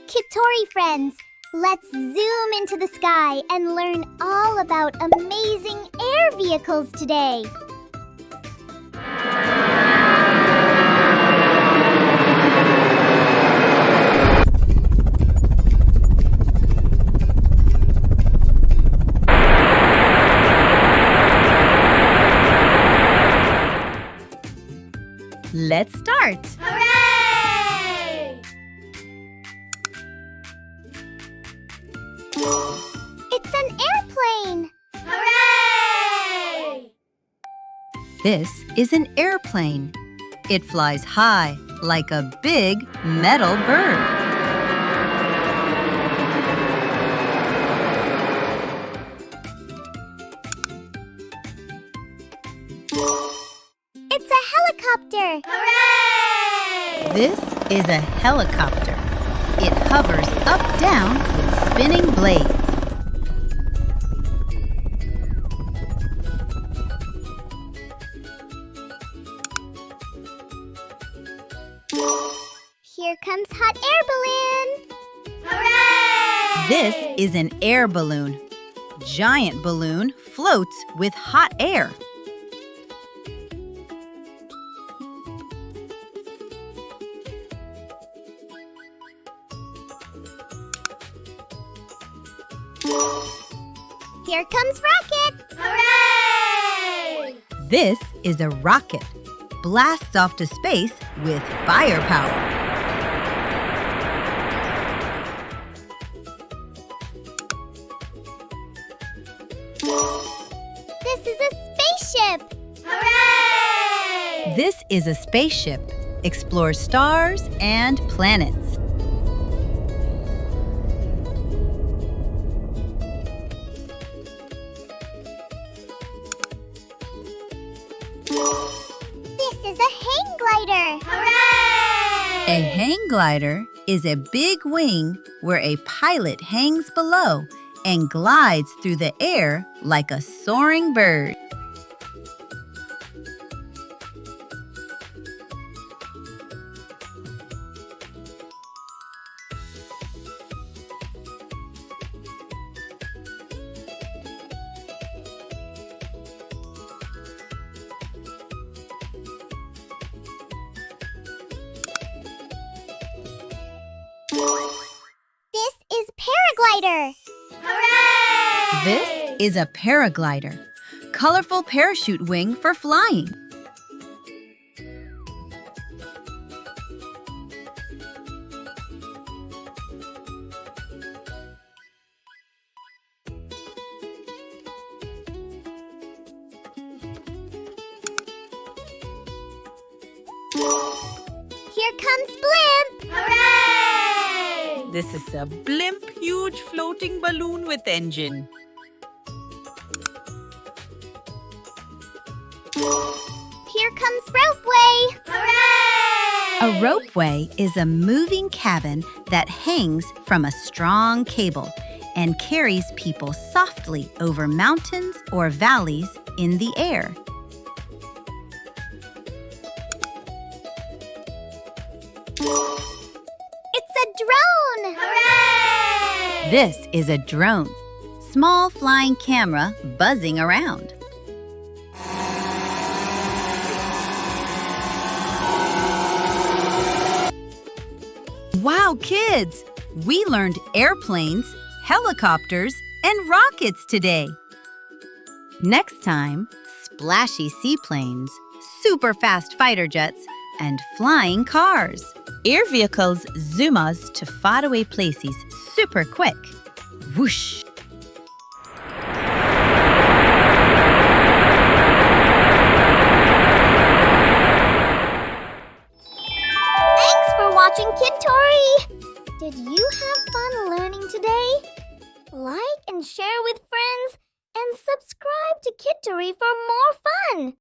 Kidtory friends! Let's zoom into the sky and learn all about amazing air vehicles today. Let's start! Hooray! It's an airplane! Hooray! This is an airplane. It flies high like a big metal bird. It's a helicopter! Hooray! This is a helicopter. It hovers up-down with spinning blades. Here comes hot air balloon! Hooray! This is an air balloon. Giant balloon floats with hot air. Here comes rocket! Hooray! This is a rocket. Blasts off to space with firepower. This is a spaceship! Hooray! This is a spaceship. Explores stars and planets. This is a hang glider! Hooray! A hang glider is a big wing where a pilot hangs below and glides through the air like a soaring bird. This is paraglider! Hooray! This is a paraglider, colorful parachute wing for flying. Here comes blimp! Hooray! This is a blimp, huge floating balloon with engine. Here comes ropeway! Hooray! A ropeway is a moving cabin that hangs from a strong cable and carries people softly over mountains or valleys in the air. It's a drone! Hooray! This is a drone, small flying camera buzzing around. Wow, kids! We learned airplanes, helicopters, and rockets today. Next time, splashy seaplanes, super fast fighter jets, and flying cars. Air vehicles zoom us to faraway places super quick. Whoosh! Thanks for watching Kidtory! Did you have fun learning today? Like and share with friends, and subscribe to Kidtory for more fun!